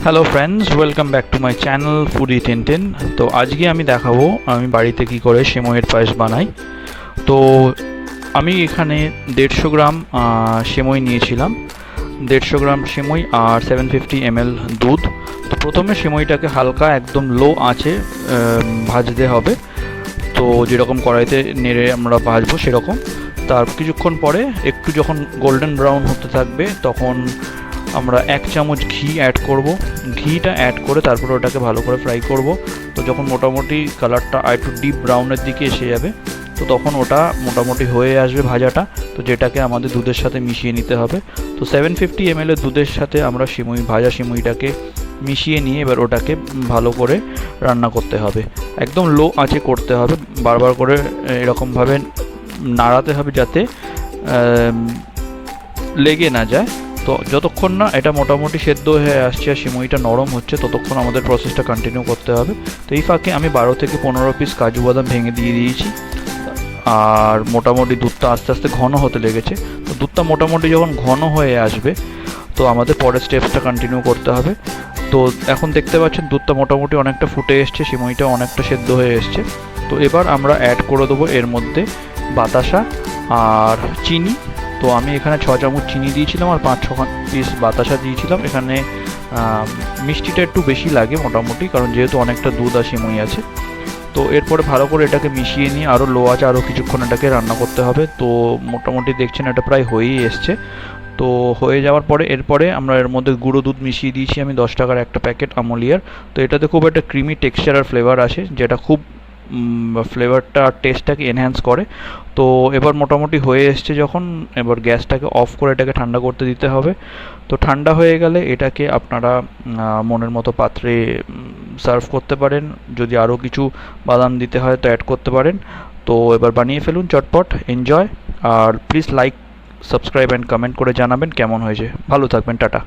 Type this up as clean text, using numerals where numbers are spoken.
Hello friends, welcome back to my channel foodie ten. তো আজকে আমি দেখাবো আমি বাড়িতে কি করে সেমইয়ের পায়েস বানাই। তো আমি এখানে 150 গ্রাম সেমই নিয়েছিলাম, 150 গ্রাম সেমই আর 750 ml দুধ। তো প্রথমে সেমইটাকে হালকা একদম লো আঁচে ভাজতে হবে। তো যেরকম কড়াইতে নেড়ে আমরা ভাজবো সেরকম। তার কিছুক্ষণ পরে একটু যখন গোল্ডেন ব্রাউন হতে থাকবে তখন আমরা 1 চামচ ঘি অ্যাড করব। ঘিটা অ্যাড করে তারপরে ওটাকে ভালো করে ফ্রাই করব। তো যখন মোটামুটি কালারটা একটু ডিপ ব্রাউনের দিকে এসে যাবে তো তখন ওটা মোটামুটি হয়ে আসবে ভাজাটা। তো যেটাকে আমাদের দুধের সাথে মিশিয়ে নিতে হবে। তো 750 ml এর দুধের সাথে আমরা ভাজা সিমুইটাকে মিশিয়ে নিয়ে এবার ওটাকে ভালো করে রান্না করতে হবে। একদম লো আঁচে করতে হবে, বারবার করে এরকমভাবে নাড়াতে হবে যাতে লেগে না যায়। তো যতক্ষণ না এটা মোটামুটি সেদ্ধ হয়ে আসছে আর সিমইটা নরম হচ্ছে ততক্ষণ আমাদের প্রসেসটা কন্টিনিউ করতে হবে। তো এই ফাঁকে আমি 12 থেকে 15 পিস কাজু বাদাম ভেঙে দিয়ে দিয়েছি। আর মোটামুটি দুধটা আস্তে আস্তে ঘন হতে লেগেছে। তো দুধটা মোটামুটি যখন ঘন হয়ে আসবে তো আমাদের পরের স্টেপসটা কন্টিনিউ করতে হবে। তো এখন দেখতে পাচ্ছেন দুধটা মোটামুটি অনেকটা ফুটে এসছে, সিমইটা অনেকটা সেদ্ধ হয়ে এসছে। তো এবার আমরা অ্যাড করে দেবো এর মধ্যে বাতাসা আর চিনি। তো আমি এখানে 6 চামচ চিনি দিয়েছিলাম আর 5-6 পিস বাতাসা দিয়েছিলাম। এখানে মিষ্টিটা একটু বেশি লাগে মোটামুটি, কারণ যেহেতু অনেকটা দুধ আর সিমই আছে। তো এরপরে ভালো করে এটাকে মিশিয়ে নিয়ে আরও লো আছে আরও কিছুক্ষণ এটাকে রান্না করতে হবে। তো মোটামুটি দেখছেন এটা প্রায় হয়েই এসছে। তো হয়ে যাওয়ার পরে এরপরে আমরা এর মধ্যে গুঁড়ো দুধ মিশিয়ে দিয়েছি আমি 10 টাকার একটা প্যাকেট আমুলিয়ার। তো এটাতে খুব একটা ক্রিমি টেক্সচার আর ফ্লেভার আসে, যেটা খুব ফ্লেভারটা আর টেস্টটাকে এনহ্যান্স করে। তো এবার মোটামুটি হয়ে এসছে যখন, এবার গ্যাসটাকে অফ করে এটাকে ঠান্ডা করতে দিতে হবে। তো ঠান্ডা হয়ে গেলে এটাকে আপনারা মনের মতো পাত্রে সার্ভ করতে পারেন। যদি আরও কিছু বাদাম দিতে হয় তো অ্যাড করতে পারেন। তো এবার বানিয়ে ফেলুন চটপট, এনজয়। আর please like, subscribe and comment করে জানাবেন কেমন হয়েছে। ভালো থাকবেন, টাটা।